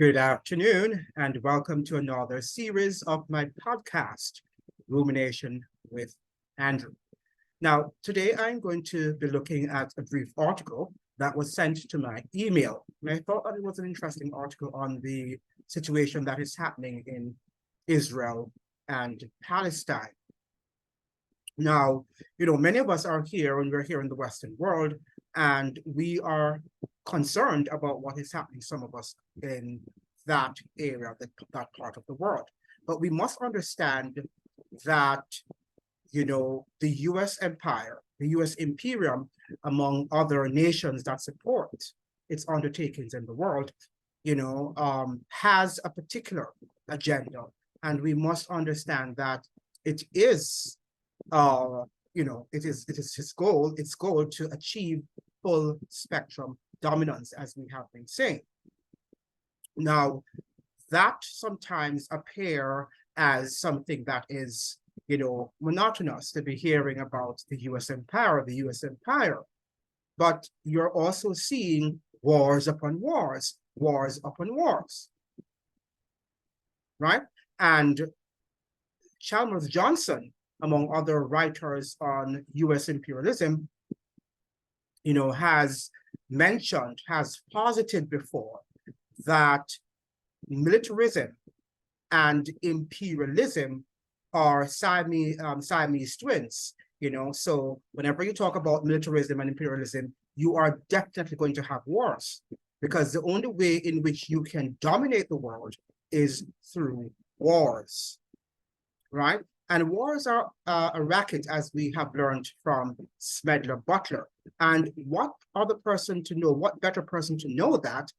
Good afternoon, and welcome to another series of my podcast, Rumination with Andrew. Now, today I'm going to be looking at a brief article that was sent to my email. And I thought that it was an interesting article on the situation that is happening in Israel and Palestine. Now, many of us are here and we're here in the Western world, and we are concerned about what is happening, some of us in that area, that part of the world. But we must understand that, the US empire, the US imperium, among other nations that support its undertakings in the world, has a particular agenda. And we must understand that it is it is its goal to achieve full spectrum dominance, as we have been saying. Now, that sometimes appear as something that is, monotonous to be hearing about the US empire. But you're also seeing wars upon wars, right? And Chalmers Johnson, among other writers on US imperialism, has posited before that militarism and imperialism are Siamese twins. So whenever you talk about militarism and imperialism, you are definitely going to have wars, because the only way in which you can dominate the world is through wars, right? And wars are a racket, as we have learned from Smedler Butler. And what better person to know that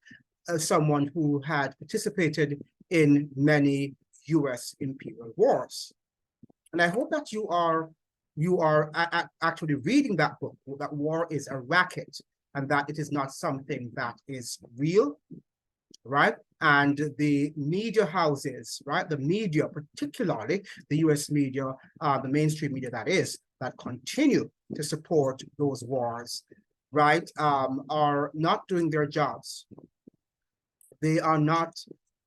someone who had participated in many US imperial wars. And I hope that you are actually reading that book, that War is a Racket, and that it is not something that is real, right? And the media houses, right? The media, particularly the US media, the mainstream media that continue to support those wars, right, are not doing their jobs. They are not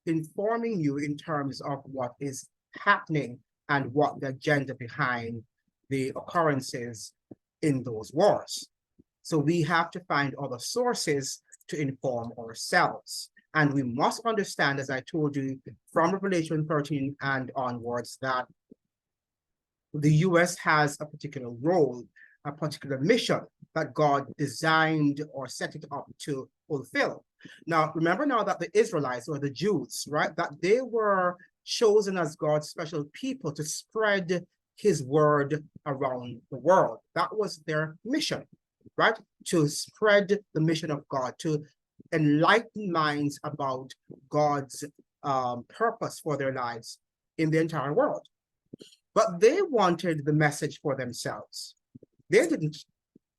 informing you in terms of what is happening and what the agenda behind the occurrences in those wars. So we have to find other sources to inform ourselves. And we must understand, as I told you, from Revelation 13 and onwards, that the US has a particular role, a particular mission that God designed or set it up to fulfill. Now, remember now that the Israelites, or the Jews, right, that they were chosen as God's special people to spread his word around the world. That was their mission, right? To spread the mission of God, to enlighten minds about God's purpose for their lives in the entire world. But they wanted the message for themselves. They didn't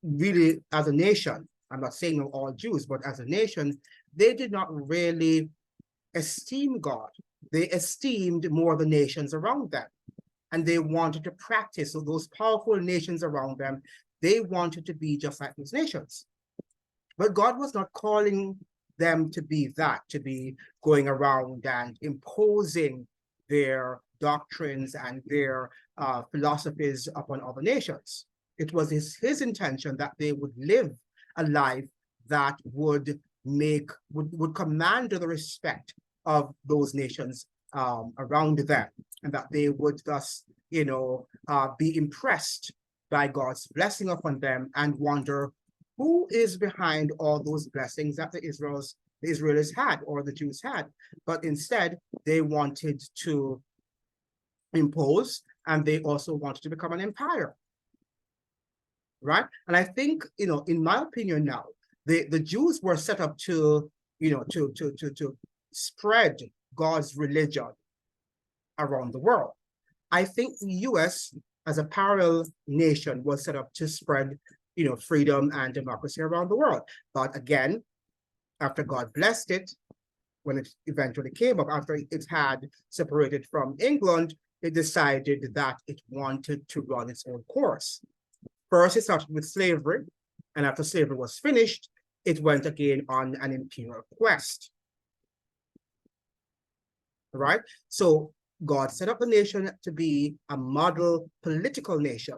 really, as a nation, I'm not saying all Jews, but as a nation, they did not really esteem God. They esteemed more the nations around them. And they wanted to practice, so those powerful nations around them, they wanted to be just like those nations. But God was not calling them to be that, to be going around and imposing their doctrines and their philosophies upon other nations. It was his intention that they would live a life that would command the respect of those nations around them, and that they would thus, be impressed by God's blessing upon them and wonder who is behind all those blessings that the Israelis had, or the Jews had. But instead, they wanted to impose, and they also wanted to become an empire, right? And I think, in my opinion now, the Jews were set up to spread God's religion around the world. I think the US, as a parallel nation, was set up to spread, freedom and democracy around the world. But again, after God blessed it, when it eventually came up, after it had separated from England, it decided that it wanted to run its own course. First, it started with slavery, and after slavery was finished, it went again on an imperial quest. right? So God set up the nation to be a model political nation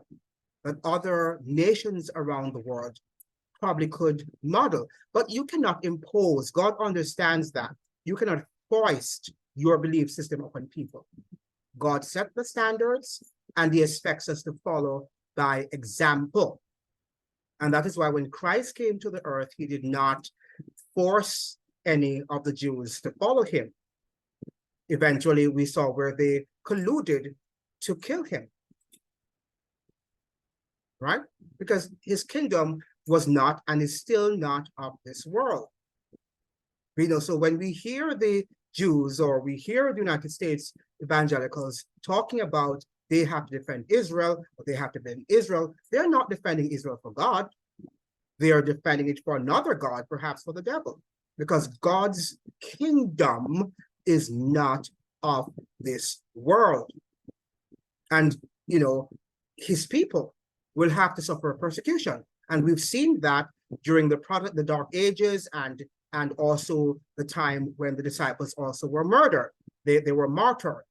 that other nations around the world probably could model. But you cannot impose. God understands that. You cannot foist your belief system upon people. God set the standards and he expects us to follow by example. And that is why when Christ came to the earth, he did not force any of the Jews to follow him. Eventually, we saw where they colluded to kill him, right? Because his kingdom was not and is still not of this world. You know, so when we hear the Jews or we hear the United States evangelicals talking about they have to defend Israel or they have to defend Israel, they're not defending Israel for God. They are defending it for another God, perhaps for the devil, because God's kingdom is not of this world. And, you know, his people will have to suffer persecution. And we've seen that during the Dark Ages and also the time when the disciples also were murdered. They were martyred.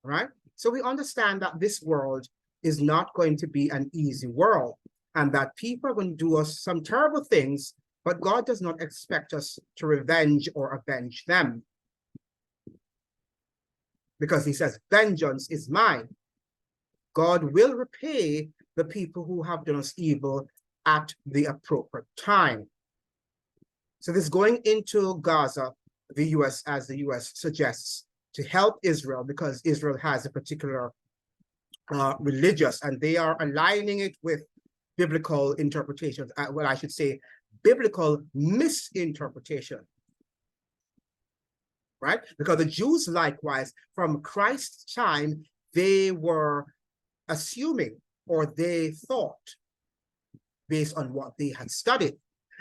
Right? So we understand that this world is not going to be an easy world and that people are going to do us some terrible things, but God does not expect us to revenge or avenge them. Because he says, vengeance is mine. God will repay the people who have done us evil at the appropriate time. So this going into Gaza, the US, as the US suggests, to help Israel, because Israel has a particular religious, and they are aligning it with biblical interpretations, well, I should say, biblical misinterpretation, right? Because the Jews, likewise, from Christ's time, they were assuming, or they thought, based on what they had studied.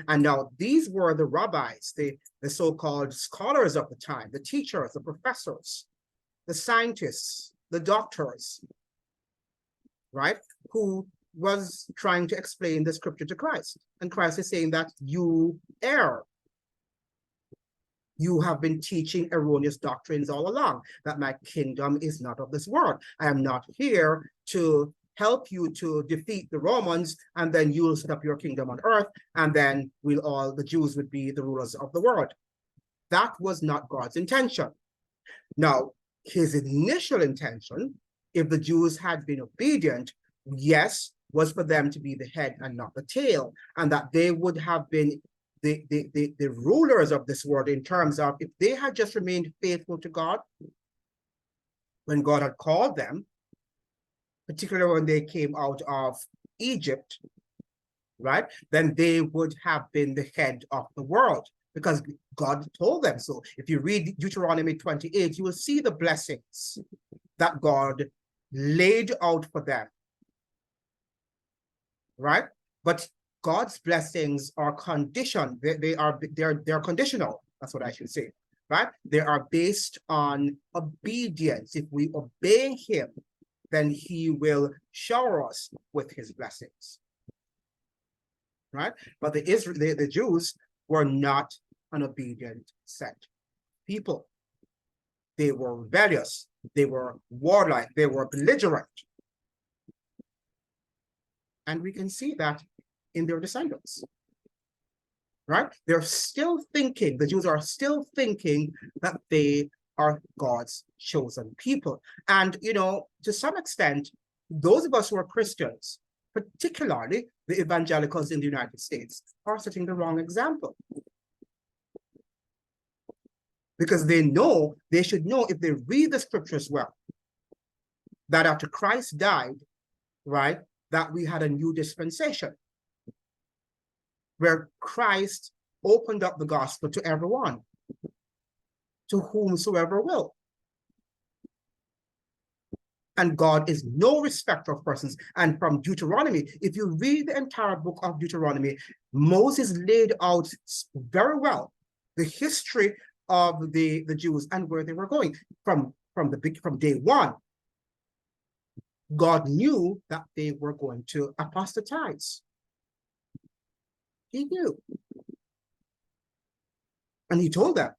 And now these were the rabbis, the so-called scholars of the time, the teachers, the professors, the scientists, the doctors, right? Who was trying to explain the scripture to Christ. And Christ is saying that you err. You have been teaching erroneous doctrines all along, that my kingdom is not of this world. I am not here to help you to defeat the Romans, and then you'll set up your kingdom on earth, and then the Jews would be the rulers of the world. That was not God's intention. Now, his initial intention, if the Jews had been obedient, yes, was for them to be the head and not the tail, and that they would have been the rulers of this world, in terms of if they had just remained faithful to God when God had called them, particularly when they came out of Egypt, right? Then they would have been the head of the world, because God told them so. If you read Deuteronomy 28, you will see the blessings that God laid out for them, right? But God's blessings are conditioned. They're conditional. That's what I should say, right? They are based on obedience. If we obey him, then he will shower us with his blessings, right? But the Jews were not an obedient set people. They were rebellious. They were warlike. They were belligerent. And we can see that in their descendants, right? They're still thinking, the Jews are still thinking that they are God's chosen people. And, you know, to some extent, those of us who are Christians, particularly the evangelicals in the United States, are setting the wrong example. Because they should know, if they read the scriptures well, that after Christ died, right, that we had a new dispensation, where Christ opened up the gospel to everyone, to whomsoever will. And God is no respecter of persons. And from Deuteronomy, if you read the entire book of Deuteronomy, Moses laid out very well the history of the Jews and where they were going. From day one, God knew that they were going to apostatize. He knew. And he told them,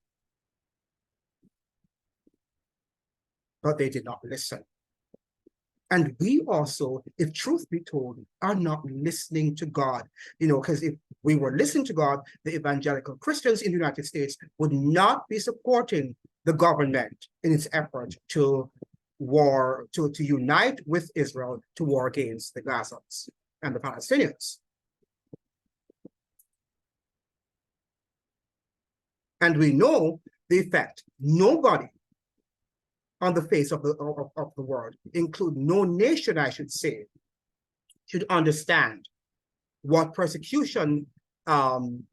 but they did not listen. And we also, if truth be told, are not listening to God. Because if we were listening to God, the evangelical Christians in the United States would not be supporting the government in its effort to unite with Israel to war against the Gazans and the Palestinians. And we know the effect. Nobody on the face of the world, include no nation, I should say, should understand what persecution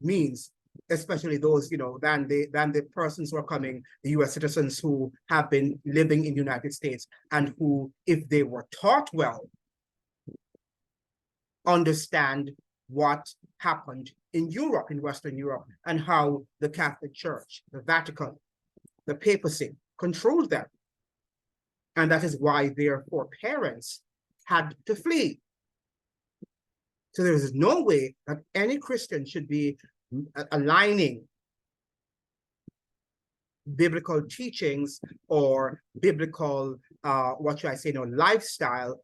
means, especially those, than the persons who are coming, the US citizens who have been living in the United States and who, if they were taught well, understand what happened in Europe, in Western Europe, and how the Catholic Church, the Vatican, the papacy controlled them. And that is why their foreparents had to flee. So there is no way that any Christian should be aligning biblical teachings or biblical, lifestyle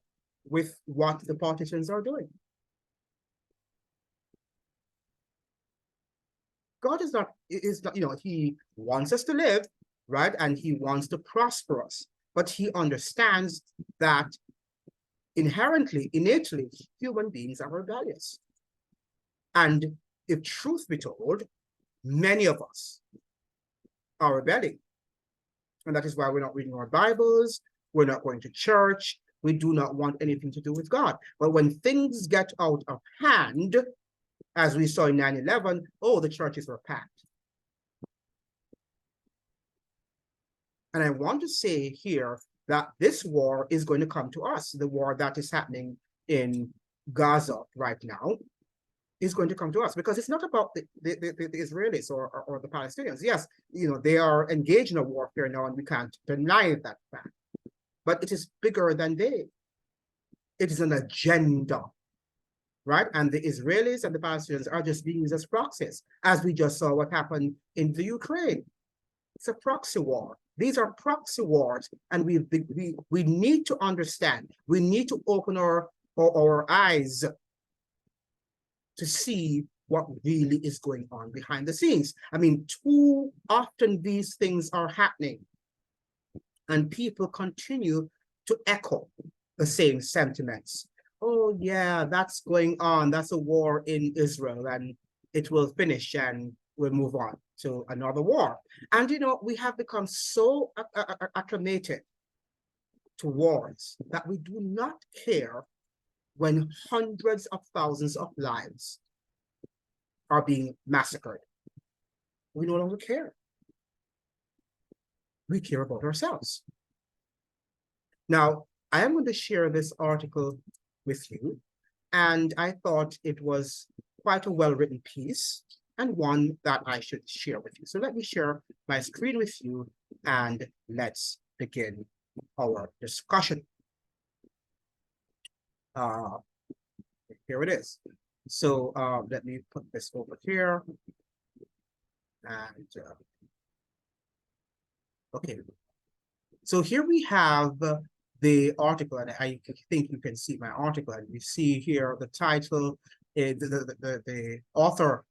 with what the politicians are doing. God is not, he wants us to live, right? And he wants to prosper us. But he understands that inherently, innately, human beings are rebellious. And if truth be told, many of us are rebelling. And that is why we're not reading our Bibles, we're not going to church, we do not want anything to do with God. But when things get out of hand, as we saw in 9/11, the churches were packed. And I want to say here that this war is going to come to us. The war that is happening in Gaza right now is going to come to us, because it's not about the Israelis or the Palestinians. Yes, they are engaged in a warfare now, and we can't deny that fact. But it is bigger than they. It is an agenda, right? And the Israelis and the Palestinians are just being used as proxies, as we just saw what happened in the Ukraine. It's a proxy war. These are proxy wars, and we need to understand. We need to open our eyes to see what really is going on behind the scenes. I mean, too often these things are happening, and people continue to echo the same sentiments. Oh yeah, that's going on. That's a war in Israel, and it will finish, and we'll move on to another war. And we have become so acclimated to wars that we do not care when hundreds of thousands of lives are being massacred. We no longer care. We care about ourselves. Now, I am going to share this article with you, and I thought it was quite a well-written piece, and one that I should share with you. So let me share my screen with you, and let's begin our discussion. Here it is. So let me put this over here. And okay. So here we have the article, and I think you can see my article, and you see here the title, the author,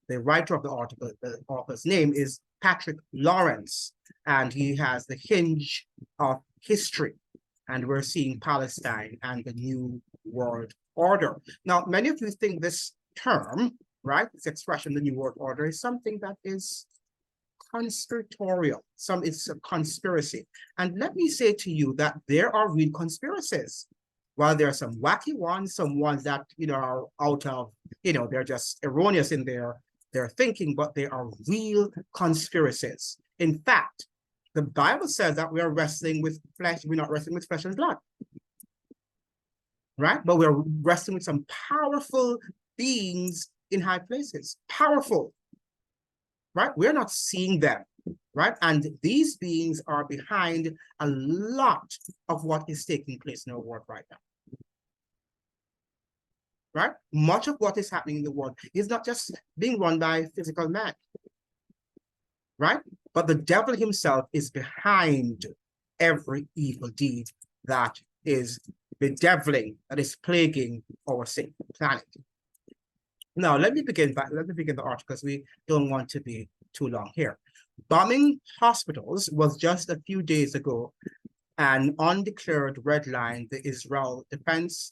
the writer of the article, the author's name is Patrick Lawrence, and he has the Hinge of History, and we're seeing Palestine and the New World Order. Now, many of you think this term, right, this expression, the New World Order, is something that is conspiratorial. It's a conspiracy. And let me say to you that there are real conspiracies. While there are some wacky ones, some ones that are out of, they're just erroneous in their thinking, but they are real conspiracies. In fact, the Bible says that we are wrestling with flesh, we're not wrestling with flesh and blood. Right? But we're wrestling with some powerful beings in high places. Powerful. Right? We're not seeing them. Right? And these beings are behind a lot of what is taking place in our world right now. Right? Much of what is happening in the world is not just being run by physical man. right? But the devil himself is behind every evil deed that is bedeviling, that is plaguing our safe planet. Now, let me begin the article because we don't want to be too long here. Bombing hospitals was just a few days ago an undeclared red line the Israel Defense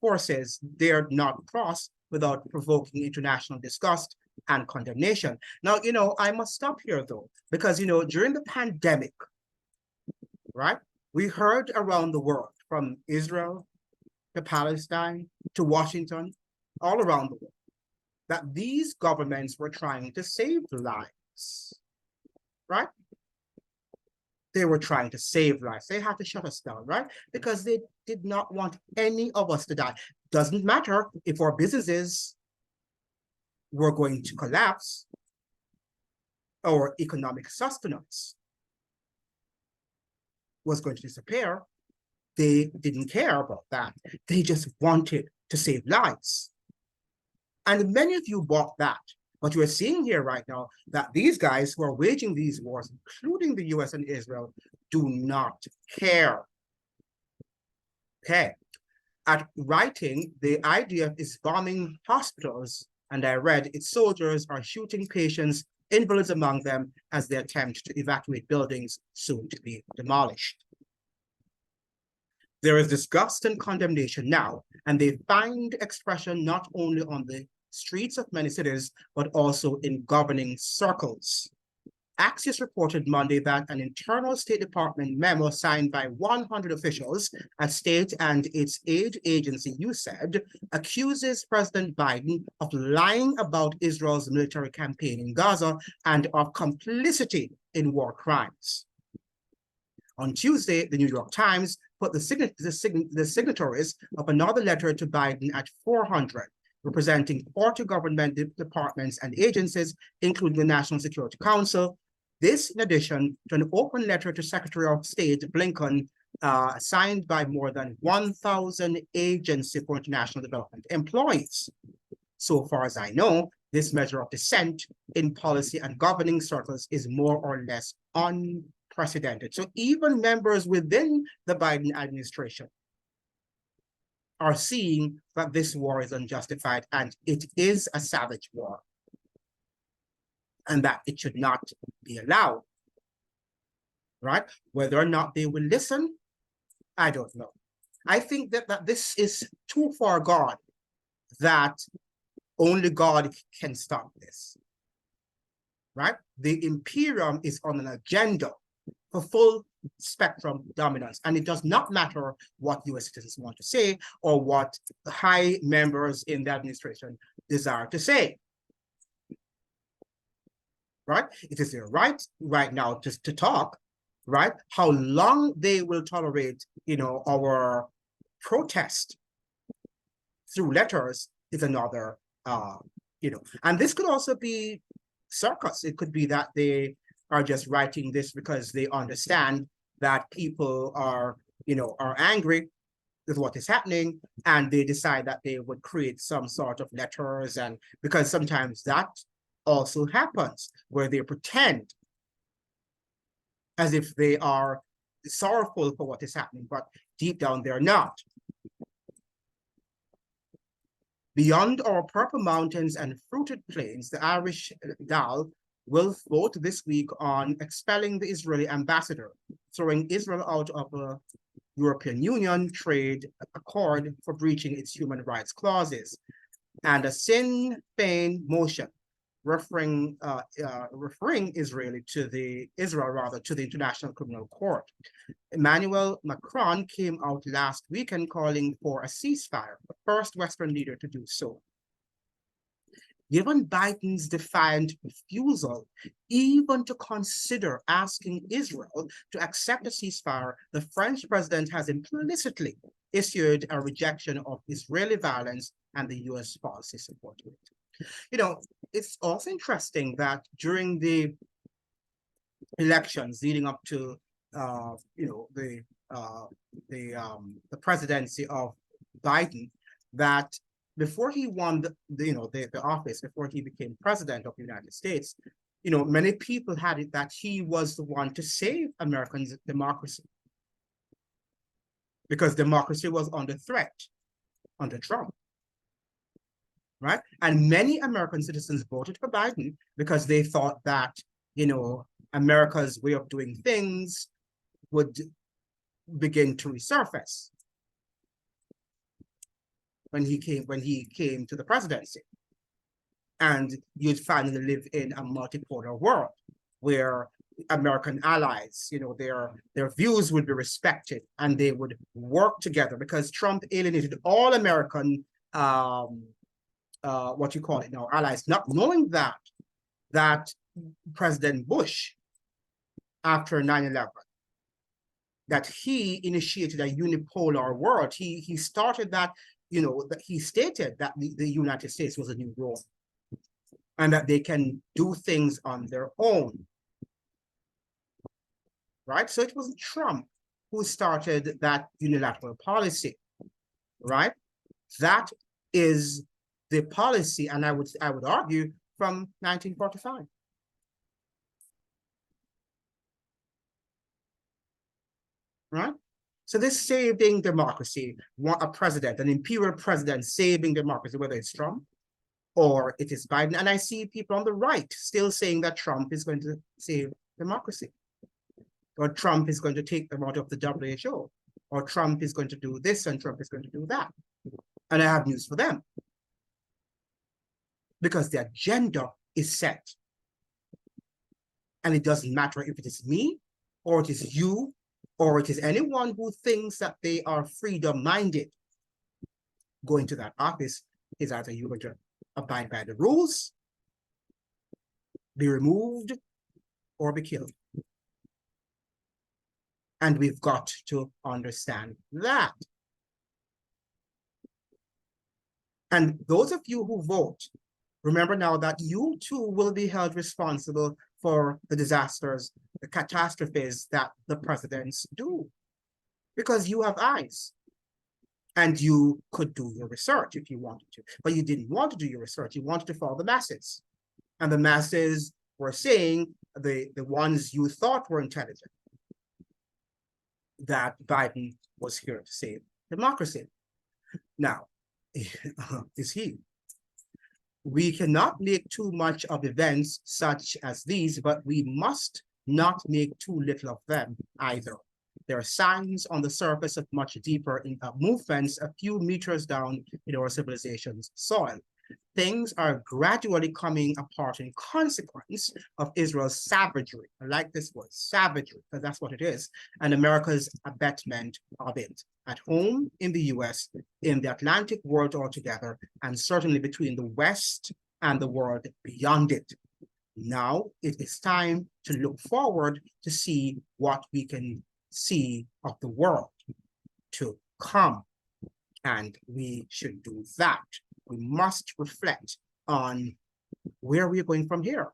Forces dared not cross without provoking international disgust and condemnation. Now, I must stop here though, because, during the pandemic, right, we heard around the world from Israel to Palestine to Washington, all around the world, that these governments were trying to save lives, right? They were trying to save lives. They had to shut us down, right? Because they did not want any of us to die. Doesn't matter if our businesses were going to collapse, our economic sustenance was going to disappear. They didn't care about that. They just wanted to save lives. And many of you bought that. But you're seeing here right now that these guys who are waging these wars, including the US and Israel, do not care. Okay. At writing, the IDF is bombing hospitals, and I read its soldiers are shooting patients, invalids among them, as they attempt to evacuate buildings soon to be demolished. There is disgust and condemnation now, and they find expression not only on the streets of many cities, but also in governing circles. Axios reported Monday that an internal State Department memo signed by 100 officials at state and its aid agency, USAID, accuses President Biden of lying about Israel's military campaign in Gaza and of complicity in war crimes. On Tuesday, the New York Times put the signatories of another letter to Biden at 400, representing 40 government departments and agencies, including the National Security Council. This in addition to an open letter to Secretary of State Blinken, signed by more than 1,000 Agency for International Development employees. So far as I know, this measure of dissent in policy and governing circles is more or less unprecedented. So even members within the Biden administration are seeing that this war is unjustified and it is a savage war, and that it should not be allowed, right? Whether or not they will listen, I don't know. I think that this is too far gone, that only God can stop this, right? The imperium is on an agenda for full spectrum dominance, and it does not matter what US citizens want to say or what high members in the administration desire to say. Right? It is their right now to talk, right? How long they will tolerate, our protest through letters is another, and this could also be circus. It could be that they are just writing this because they understand that people are angry with what is happening, and they decide that they would create some sort of letters, and because sometimes that also happens where they pretend as if they are sorrowful for what is happening, but deep down they're not. Beyond our purple mountains and fruited plains, the Irish Dáil will vote this week on expelling the Israeli ambassador, throwing Israel out of the European Union trade accord for breaching its human rights clauses, and a Sinn Féin motion referring Israel to the International Criminal Court. Emmanuel Macron came out last weekend calling for a ceasefire, the first Western leader to do so. Given Biden's defiant refusal even to consider asking Israel to accept a ceasefire, the French president has implicitly issued a rejection of Israeli violence and the US policy support of it. It's also interesting that during the elections leading up to the presidency of Biden, that before he won the office, before he became president of the United States, many people had it that he was the one to save American democracy, because democracy was under threat under Trump, right? And many American citizens voted for Biden because they thought that, America's way of doing things would begin to resurface when he came to the presidency. And you'd finally live in a multipolar world where American allies, their views would be respected and they would work together, because Trump alienated all American allies, not knowing that President Bush, after 9/11, that he initiated a unipolar world. He started that, that he stated that the United States was a new Rome, and that they can do things on their own, right? So it wasn't Trump who started that unilateral policy, right? That is the policy, and I would argue, from 1945. Right? So this saving democracy, a president, an imperial president saving democracy, whether it's Trump or it is Biden. And I see people on the right still saying that Trump is going to save democracy, or Trump is going to take them out of the WHO, or Trump is going to do this and Trump is going to do that. And I have news for them, because the agenda is set. And it doesn't matter if it is me, or it is you, or it is anyone who thinks that they are freedom-minded. Going to that office is either you're going to abide by the rules, be removed, or be killed. And we've got to understand that. And those of you who vote, remember now that you too will be held responsible for the disasters, the catastrophes that the presidents do, because you have eyes. And you could do your research if you wanted to, but you didn't want to do your research. You wanted to follow the masses. And the masses were saying, the ones you thought were intelligent, that Biden was here to save democracy. Now, is he? We cannot make too much of events such as these, but we must not make too little of them either. There are signs on the surface of much deeper movements a few meters down in our civilization's soil. Things are gradually coming apart in consequence of Israel's savagery. I like this word, savagery, because that's what it is, and America's abetment of it, at home in the US, in the Atlantic world altogether, and certainly between the West and the world beyond it. Now it is time to look forward to see what we can see of the world to come. And we should do that. We must reflect on where we're going from here.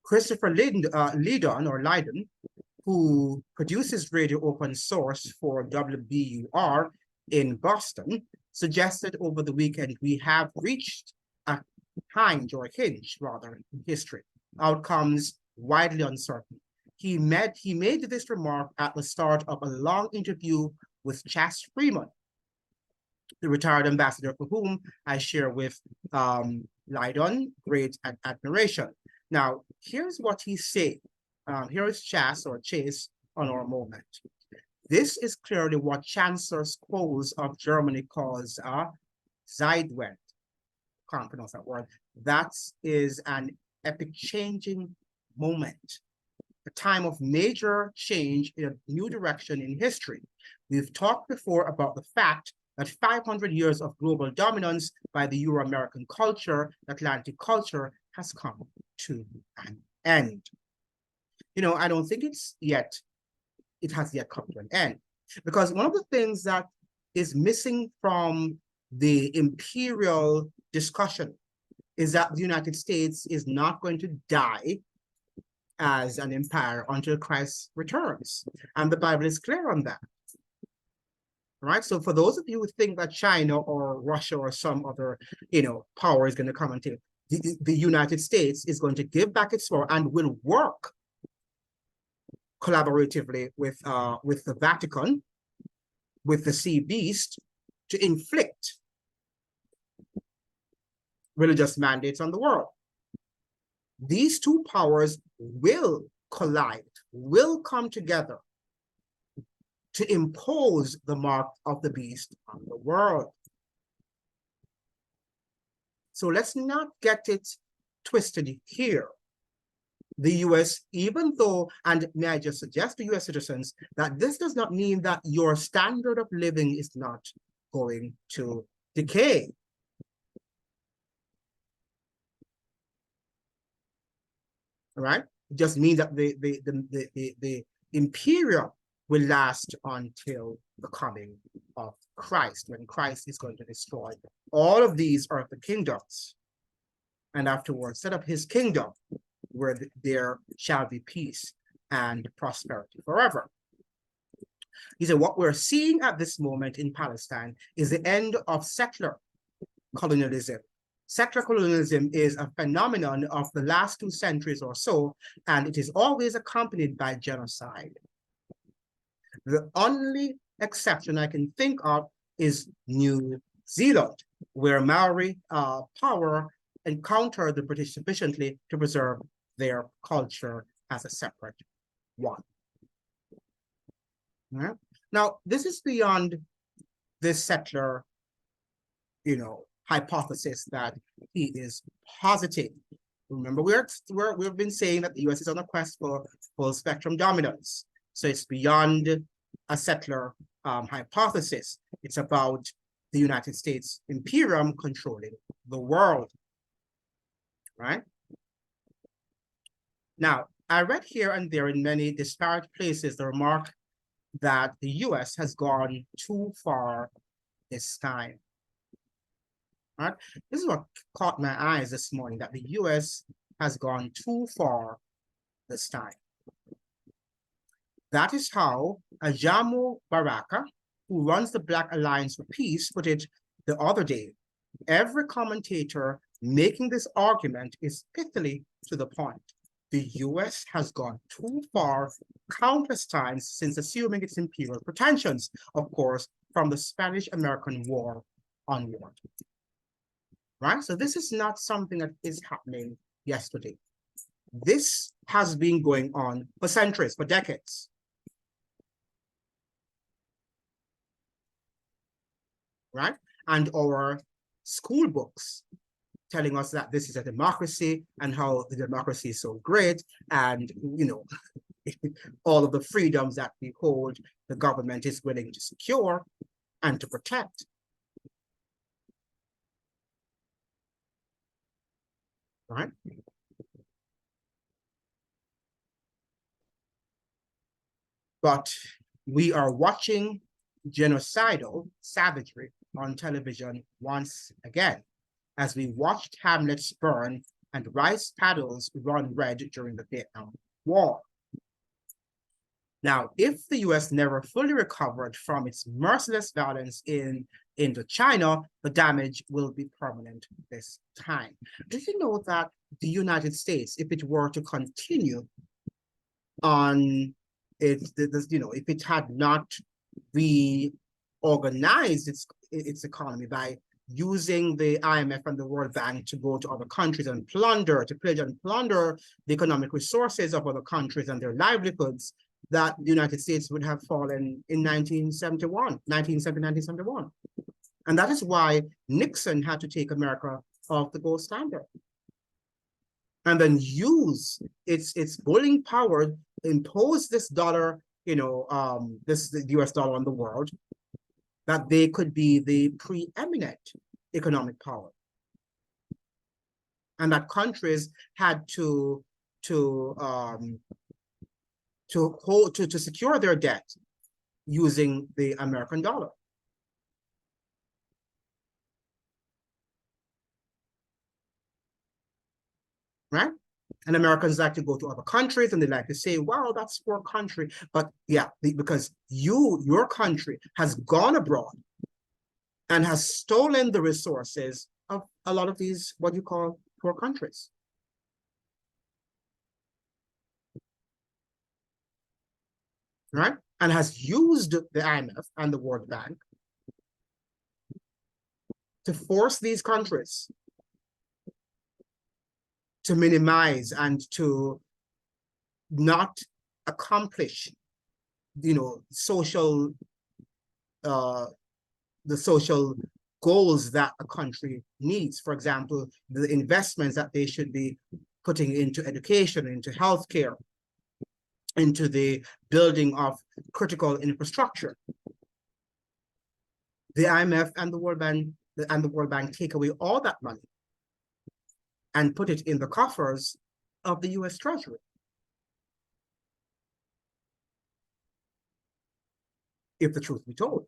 Christopher Lydon, who produces radio open source for WBUR in Boston, suggested over the weekend we have reached a hinge in history. Outcomes widely uncertain. He made this remark at the start of a long interview with Chas Freeman, the retired ambassador for whom I share with Lydon great admiration. Now, here's what he said. Here is Chas on our moment. This is clearly what Chancellor Scholz of Germany calls a Zeitwende. Can't pronounce that word. That is an epic changing moment, a time of major change in a new direction in history. We've talked before about the fact that 500 years of global dominance by the Euro-American culture, Atlantic culture, has come to an end. I don't think it has yet come to an end, because one of the things that is missing from the imperial discussion is that the United States is not going to die as an empire until Christ returns. And the Bible is clear on that. right? So for those of you who think that China or Russia or some other, power is going to come and take, the United States is going to give back its power and will work collaboratively with the Vatican, with the Sea Beast, to inflict religious mandates on the world. These two powers will collide, will come together to impose the mark of the beast on the world. So let's not get it twisted here. The US, even though, and may I just suggest to US citizens that this does not mean that your standard of living is not going to decay. Right? It just means that the imperium will last until the coming of Christ, when Christ is going to destroy all of these earthly kingdoms, and afterwards set up his kingdom where there shall be peace and prosperity forever. He said, what we're seeing at this moment in Palestine is the end of settler colonialism. Settler colonialism is a phenomenon of the last 2 centuries or so, and it is always accompanied by genocide. The only exception I can think of is New Zealand, where Maori power encountered the British sufficiently to preserve their culture as a separate one. Right? Now, this is beyond this settler, hypothesis that he is positing. Remember, we've been saying that the US is on a quest for full spectrum dominance. So it's beyond a settler hypothesis. It's about the United States imperium controlling the world, right? Now, I read here and there in many disparate places the remark that the US has gone too far this time. Right? This is what caught my eyes this morning, that the US has gone too far this time. That is how Ajamu Baraka, who runs the Black Alliance for Peace, put it the other day. Every commentator making this argument is pithily to the point. The US has gone too far countless times since assuming its imperial pretensions, of course, from the Spanish-American War onward. Right? So this is not something that is happening yesterday. This has been going on for centuries, for decades. Right? And our school books telling us that this is a democracy and how the democracy is so great, and all of the freedoms that we hold, the government is willing to secure and to protect. Right? But we are watching genocidal savagery on television once again, as we watched hamlets burn and rice paddles run red during the Vietnam War. Now, if the US never fully recovered from its merciless violence in Indochina, the damage will be permanent this time. Did you know that the United States, if it were to continue on if it had not reorganized its economy by using the IMF and the World Bank to go to other countries and pillage and plunder the economic resources of other countries and their livelihoods, that the United States would have fallen in 1971. And that is why Nixon had to take America off the gold standard and then use its bullying power, impose this dollar, the US dollar on the world, that they could be the preeminent economic power. And that countries had to secure their debt using the American dollar. Right? And Americans like to go to other countries and they like to say, wow, that's poor country. But yeah, because your country has gone abroad and has stolen the resources of a lot of these, what you call poor countries. Right? And has used the IMF and the World Bank to force these countries to minimize and to not accomplish, social, the social goals that a country needs. For example, the investments that they should be putting into education, into healthcare, into the building of critical infrastructure. The IMF and the World Bank take away all that money and put it in the coffers of the US Treasury. If the truth be told.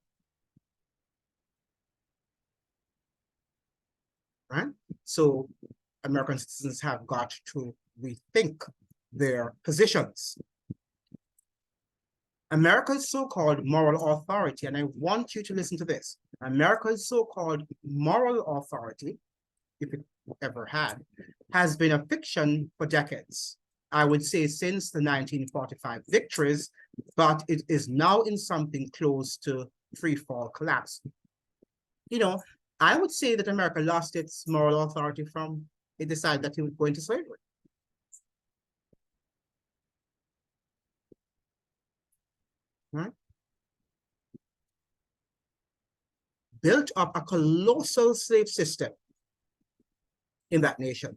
Right? So American citizens have got to rethink their positions. America's so-called moral authority, and I want you to listen to this, America's so-called moral authority, if it ever had, has been a fiction for decades. I would say since the 1945 victories, but it is now in something close to free fall collapse. I would say that America lost its moral authority from it decided that it would go into slavery. Right? Built up a colossal slave system in that nation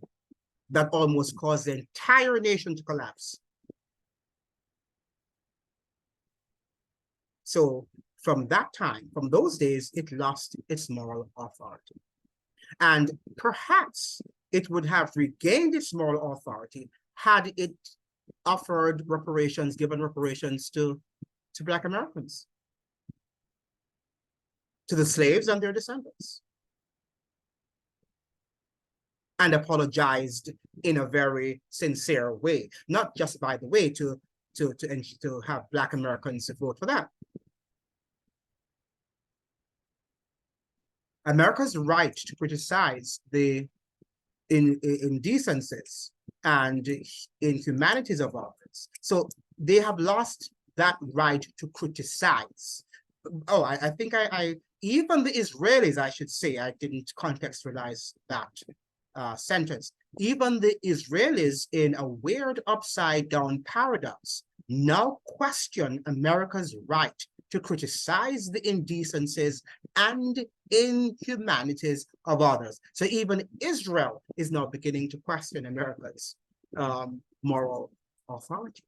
that almost caused the entire nation to collapse. So from that time, from those days, it lost its moral authority. And perhaps it would have regained its moral authority had it offered reparations, given reparations to Black Americans, to the slaves and their descendants, and apologized in a very sincere way, not just, by the way, to have Black Americans vote for that. America's right to criticize the indecencies and inhumanities of others. So they have lost that right to criticize. Oh, I think even the Israelis, I should say, I didn't contextualize that sentence. Even the Israelis, in a weird upside down paradox, now question America's right to criticize the indecencies and inhumanities of others. So even Israel is now beginning to question America's moral authority.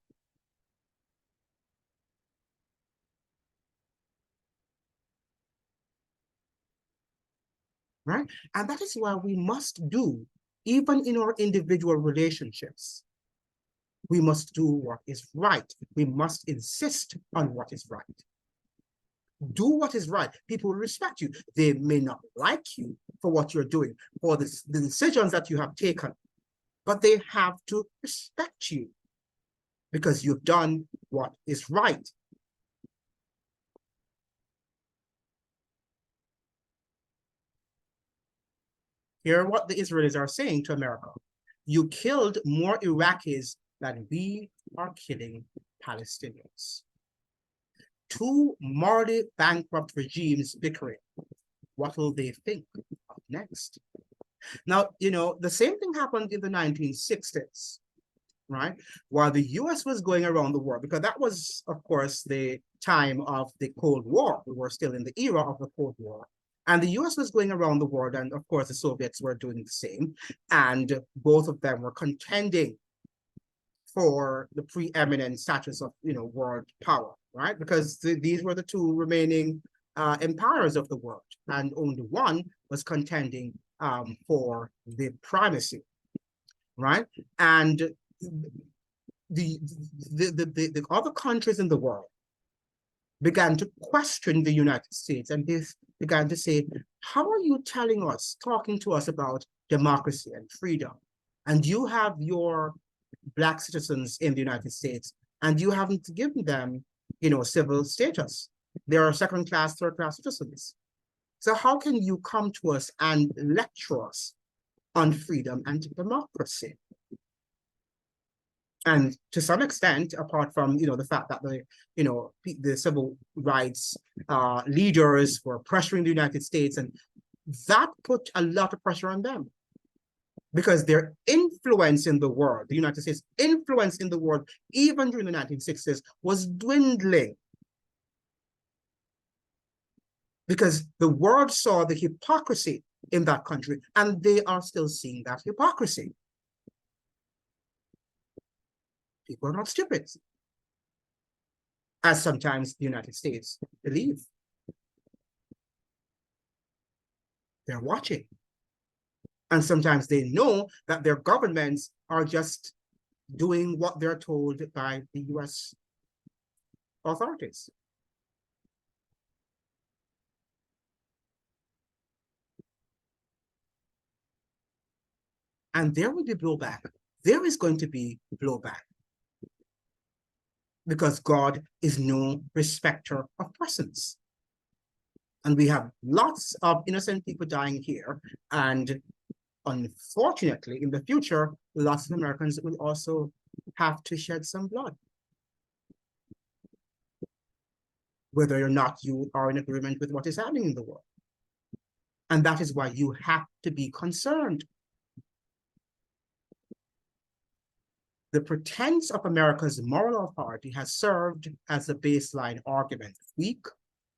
Right? And that is why we must do, even in our individual relationships, we must do what is right. We must insist on what is right. Do what is right. People will respect you. They may not like you for what you're doing or the decisions that you have taken, but they have to respect you because you've done what is right. Hear what the Israelis are saying to America. You killed more Iraqis than we are killing Palestinians. Two morally bankrupt regimes bickering. What will they think of next? Now, the same thing happened in the 1960s, right? While the US was going around the world, because that was, of course, the time of the Cold War. We were still in the era of the Cold War. And the US was going around the world, and of course, the Soviets were doing the same. And both of them were contending for the preeminent status of, world power, right? Because these were the two remaining empires of the world, and only one was contending for the primacy, right? And the other countries in the world began to question the United States, and they began to say, how are you talking to us about democracy and freedom? And you have your Black citizens in the United States, and you haven't given them, civil status. They are second-class, third-class citizens. So how can you come to us and lecture us on freedom and democracy? And to some extent, apart from the fact that the civil rights leaders were pressuring the United States, and that put a lot of pressure on them because their influence in the world, the United States' influence in the world, even during the 1960s, was dwindling. Because the world saw the hypocrisy in that country, and they are still seeing that hypocrisy. People are not stupid, as sometimes the United States believe. They're watching. And sometimes they know that their governments are just doing what they're told by the US authorities. And there will be blowback. There is going to be blowback. Because God is no respecter of persons. And we have lots of innocent people dying here. And unfortunately, in the future, lots of Americans will also have to shed some blood. Whether or not you are in agreement with what is happening in the world. And that is why you have to be concerned. The pretense of America's moral authority has served as a baseline argument. Weak,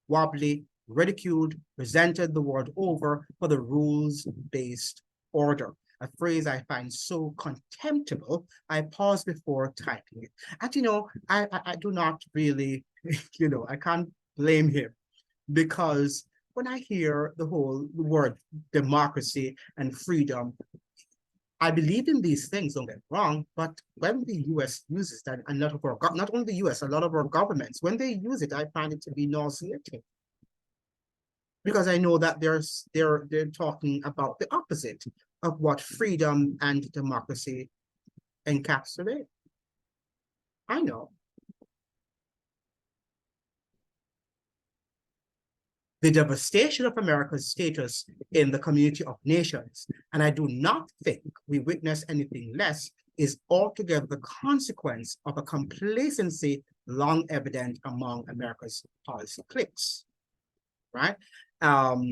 wobbly, ridiculed, resented the world over for the rules-based order. A phrase I find so contemptible, I pause before typing it. And I do not really, I can't blame him, because when I hear the whole word democracy and freedom, I believe in these things, don't get me wrong, but when the US uses that, and not only the US, a lot of our governments, when they use it, I find it to be nauseating. Because I know that they're talking about the opposite of what freedom and democracy encapsulate. I know. The devastation of America's status in the community of nations, and I do not think we witness anything less, is altogether the consequence of a complacency long evident among America's policy cliques, right?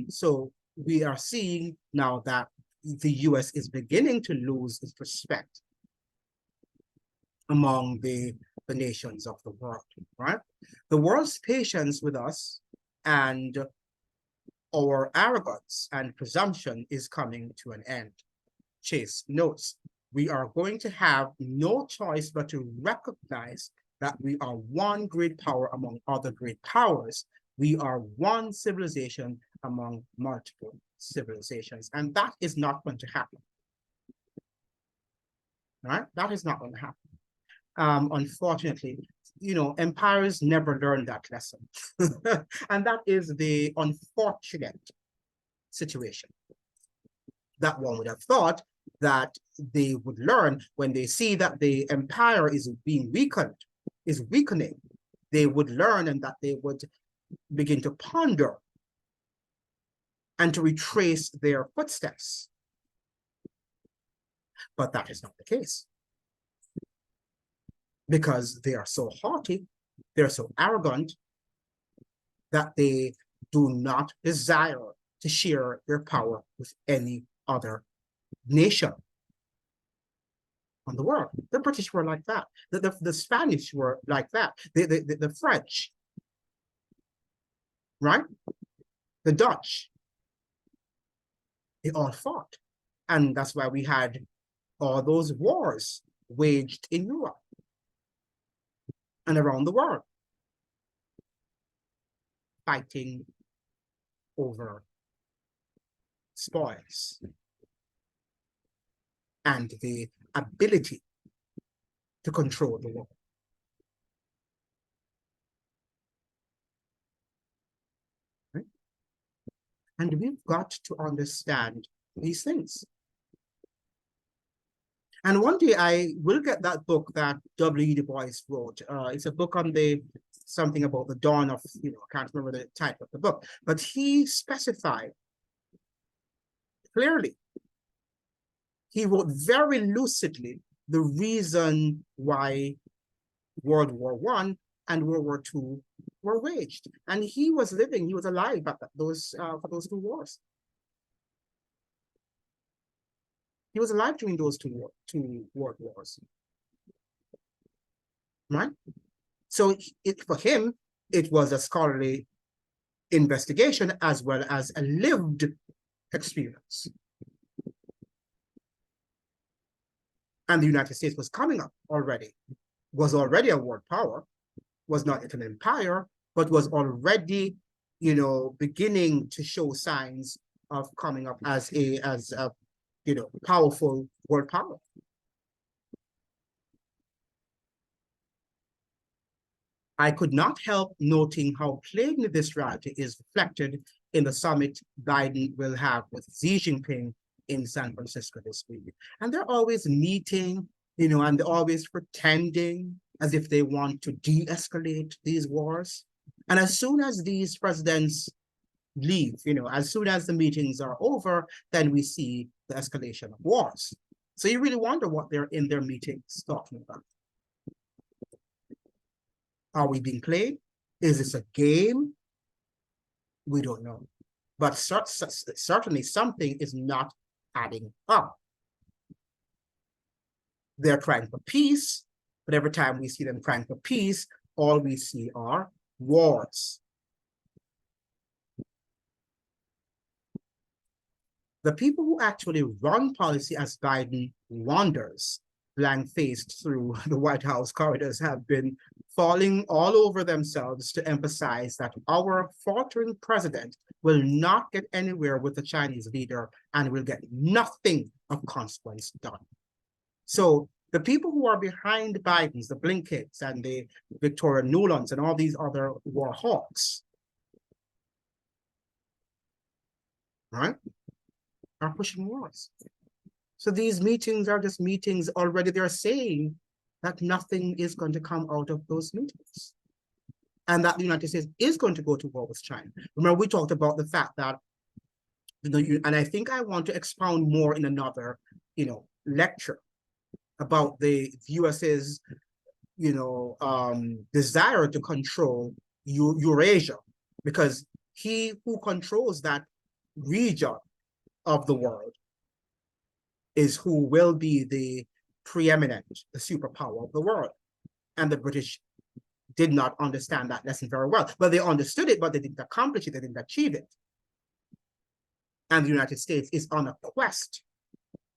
So we are seeing now that the US is beginning to lose its respect among the nations of the world, right? The world's patience with us and our arrogance and presumption is coming to an end. Chase notes, we are going to have no choice but to recognize that we are one great power among other great powers. We are one civilization among multiple civilizations. And that is not going to happen. Right? That is not going to happen. Unfortunately, empires never learn that lesson. And that is the unfortunate situation that one would have thought that they would learn when they see that the empire is being weakened, is weakening. They would learn, and that they would begin to ponder and to retrace their footsteps. But that is not the case. Because they are so haughty, they're so arrogant, that they do not desire to share their power with any other nation on the world. The British were like that. The Spanish were like that. The French, right? The Dutch, they all fought. And that's why we had all those wars waged in Europe and around the world, fighting over spoils and the ability to control the world. Right? And we've got to understand these things. And one day I will get that book that W. Du Bois wrote. It's a book on something about the dawn of, I can't remember the title of the book, but he specified clearly, he wrote very lucidly the reason why World War I and World War II were waged. And he was alive at for those two wars. He was alive during those two world wars, right? So for him, it was a scholarly investigation as well as a lived experience. And the United States was coming up already, was already a world power, was not yet an empire, but was already, beginning to show signs of coming up as a powerful world power. I could not help noting how plainly this reality is reflected in the summit Biden will have with Xi Jinping in San Francisco this week. And they're always meeting, and they're always pretending as if they want to de-escalate these wars. And as soon as these presidents leave, as soon as the meetings are over, then we see the escalation of wars. So you really wonder what they're in their meetings talking about. Are we being played? Is this a game? We don't know. But certainly something is not adding up. They're trying for peace, but every time we see them trying for peace, all we see are wars. The people who actually run policy as Biden wanders blank-faced through the White House corridors have been falling all over themselves to emphasize that our faltering president will not get anywhere with the Chinese leader and will get nothing of consequence done. So the people who are behind Biden's, the Blinkets and the Victoria Nulands and all these other war hawks, right, are pushing wars. So these meetings are just meetings already. They're saying that nothing is going to come out of those meetings and that the United States is going to go to war with China. Remember, we talked about the fact that, and I think I want to expound more in another, lecture about the US's, desire to control Eurasia, because he who controls that region of the world is who will be the preeminent, the superpower of the world. And the British did not understand that lesson very well. But they understood it, but they didn't accomplish it, they didn't achieve it. And the United States is on a quest,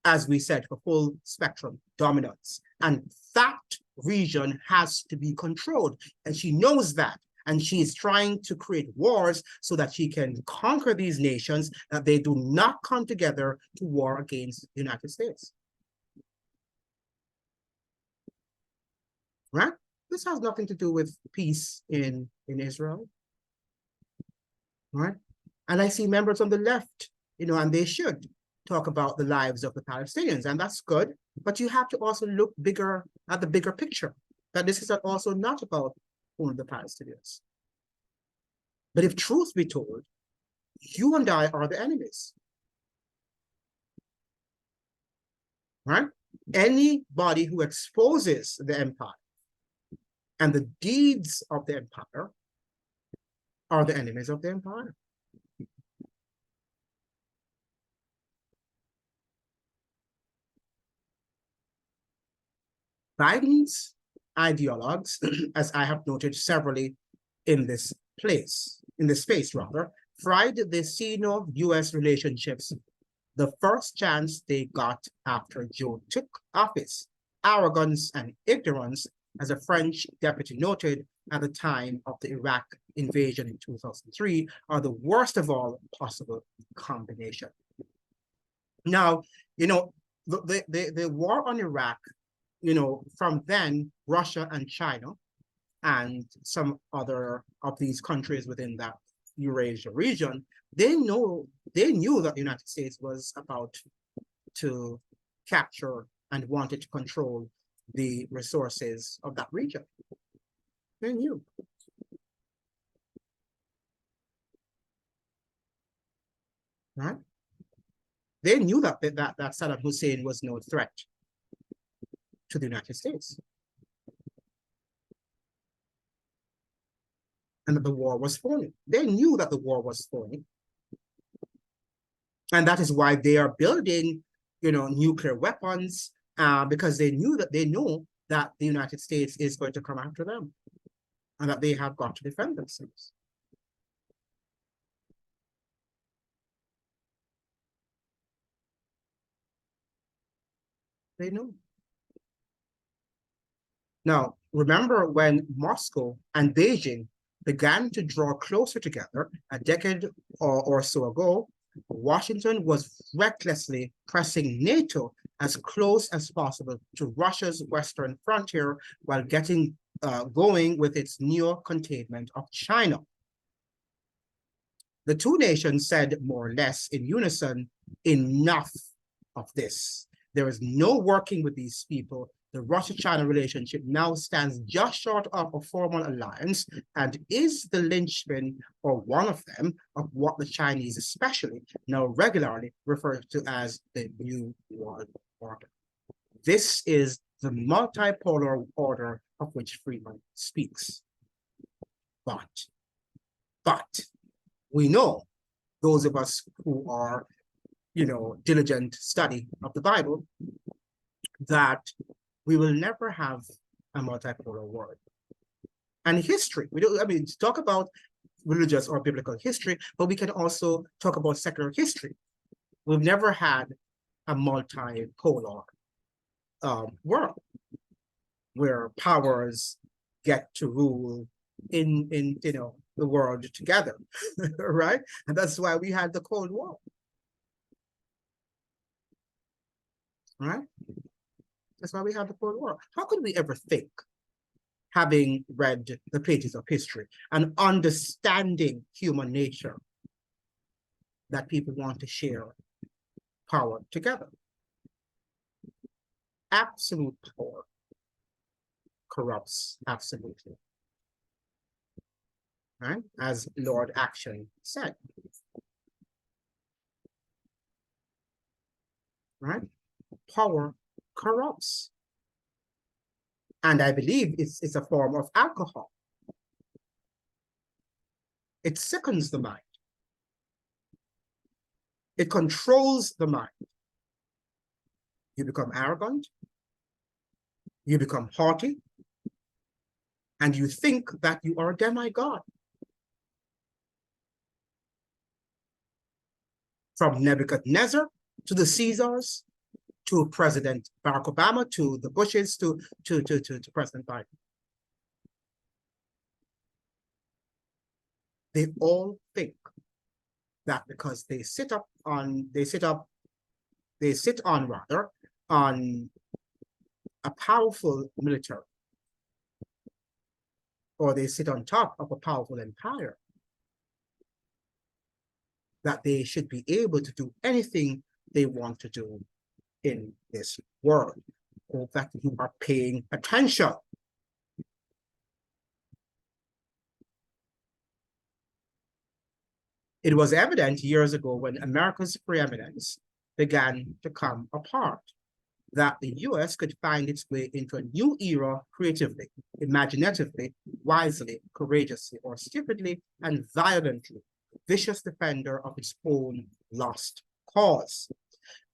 as we said, for full spectrum dominance. And that region has to be controlled. And she knows that. And she is trying to create wars so that she can conquer these nations, that they do not come together to war against the United States. Right? This has nothing to do with peace in Israel. Right? And I see members on the left, and they should talk about the lives of the Palestinians, and that's good. But you have to also look bigger at the bigger picture, that this is also not about only the Palestinians. But if truth be told, you and I are the enemies. Right? Anybody who exposes the empire and the deeds of the empire are the enemies of the empire. Biden's ideologues, as I have noted severally in this space, fried the Sino-US relationships the first chance they got after Joe took office. Arrogance and ignorance, as a French deputy noted at the time of the Iraq invasion in 2003, are the worst of all possible combination. Now, the war on Iraq, from then, Russia and China and some other of these countries within that Eurasia region, they knew that the United States was about to capture and wanted to control the resources of that region. They knew. Right? They knew that Saddam Hussein was no threat to the United States. And that the war was phony. They knew that the war was phony. And that is why they are building, nuclear weapons, because they know that the United States is going to come after them and that they have got to defend themselves. They know. Now, remember when Moscow and Beijing began to draw closer together a decade or so ago, Washington was recklessly pressing NATO as close as possible to Russia's western frontier while getting going with its neo-containment of China. The two nations said more or less in unison, enough of this. There is no working with these people. The Russia-China relationship now stands just short of a formal alliance and is the linchpin, or one of them, of what the Chinese especially now regularly refer to as the New World Order. This is the multipolar order of which Freeman speaks. But we know, those of us who are, diligent study of the Bible, that we will never have a multipolar world. And history, talk about religious or biblical history, but we can also talk about secular history. We've never had a multipolar world where powers get to rule in the world together, right? And that's why we had the Cold War, right? That's why we had the Cold War. How could we ever think, having read the pages of history and understanding human nature, that people want to share power together? Absolute power corrupts absolutely, right? As Lord Action said, right? Power corrupts. And I believe it's a form of alcohol. It sickens the mind. It controls the mind. You become arrogant. You become haughty. And you think that you are a demigod. From Nebuchadnezzar to the Caesars, to President Barack Obama, to the Bushes, to President Biden. They all think that because they sit on a powerful military, or they sit on top of a powerful empire, that they should be able to do anything they want to do in this world. Hope that you are paying attention. It was evident years ago when America's preeminence began to come apart that the US could find its way into a new era creatively, imaginatively, wisely, courageously, or stupidly and violently, vicious defender of its own lost cause.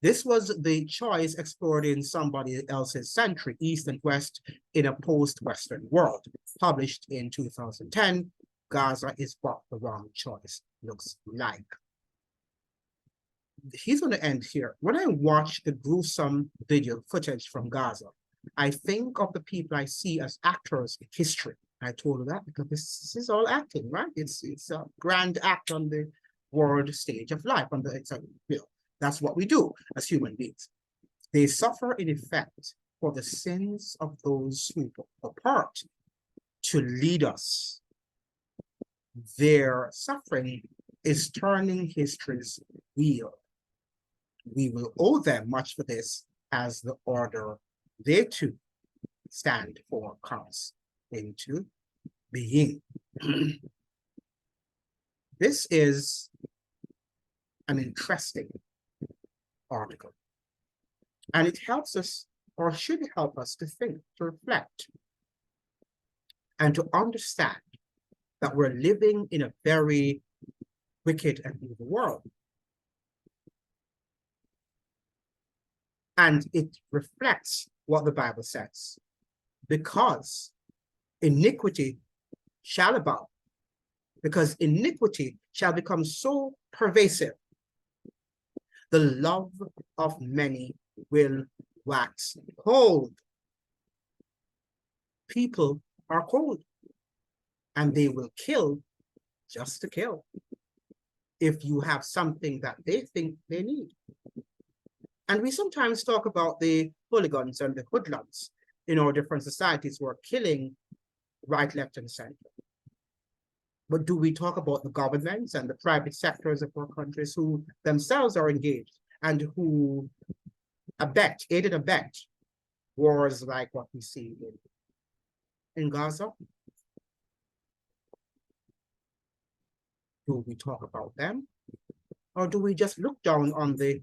This was the choice explored in Somebody Else's Century, East and West in a Post-Western World, published in 2010. Gaza is what the wrong choice looks like. He's going to end here. When I watch the gruesome video footage from Gaza, I think of the people I see as actors in history. I told you that because this is all acting, right? It's a grand act on the world stage of life. That's what we do as human beings. They suffer in effect for the sins of those who purport to lead us. Their suffering is turning history's wheel. We will owe them much for this, as the order they too stand for comes into being. This is an interesting article, and it helps us, or should help us, to think, to reflect, and to understand that we're living in a very wicked and evil world. And it reflects what the Bible says, because iniquity shall abound, because iniquity shall become so pervasive, the love of many will wax cold. People are cold, and they will kill just to kill if you have something that they think they need. And we sometimes talk about the hooligans and the hoodlums in our different societies who are killing right, left, and center. But do we talk about the governments and the private sectors of our countries who themselves are engaged and who aid and abet wars like what we see in Gaza? Do we talk about them? Or do we just look down on the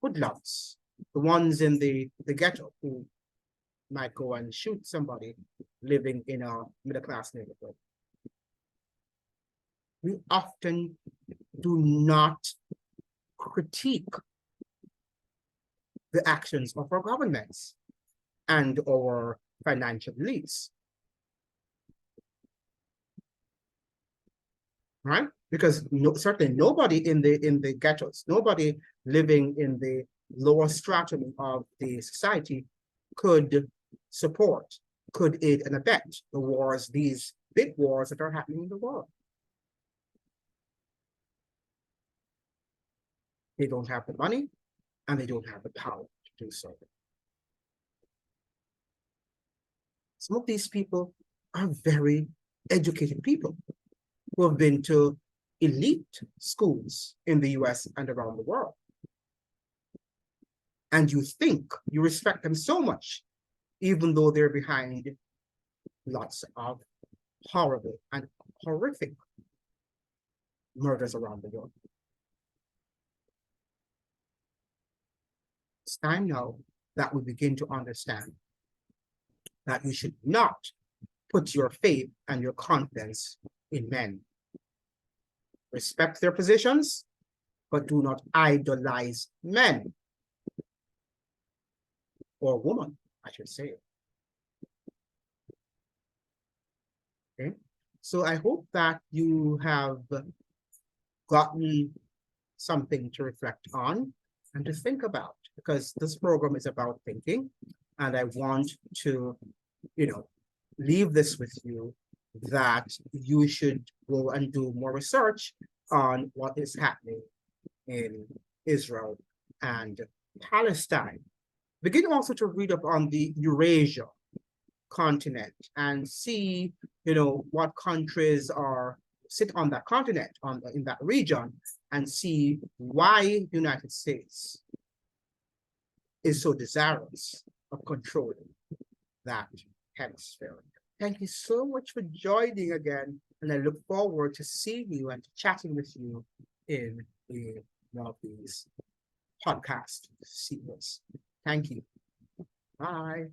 hoodlums, the ones in the ghetto who might go and shoot somebody living in a middle-class neighborhood? We often do not critique the actions of our governments and our financial elites, right? Because certainly nobody in the ghettos, nobody living in the lower stratum of the society could support, could aid and abet the wars, these big wars that are happening in the world. They don't have the money and they don't have the power to do so. Some of these people are very educated people who have been to elite schools in the US and around the world. And you think you respect them so much, even though they're behind lots of horrible and horrific murders around the world. It's time now that we begin to understand that you should not put your faith and your confidence in men. Respect their positions, but do not idolize men or woman, I should say. Okay, so I hope that you have gotten something to reflect on and to think about, because this program is about thinking, and I want to, leave this with you, that you should go and do more research on what is happening in Israel and Palestine. Begin also to read up on the Eurasia continent and see, what countries sit on that continent, in that region, and see why the United States is so desirous of controlling that hemisphere. Thank you so much for joining again, and I look forward to seeing you and chatting with you in one of these podcast sequels. Thank you. Bye.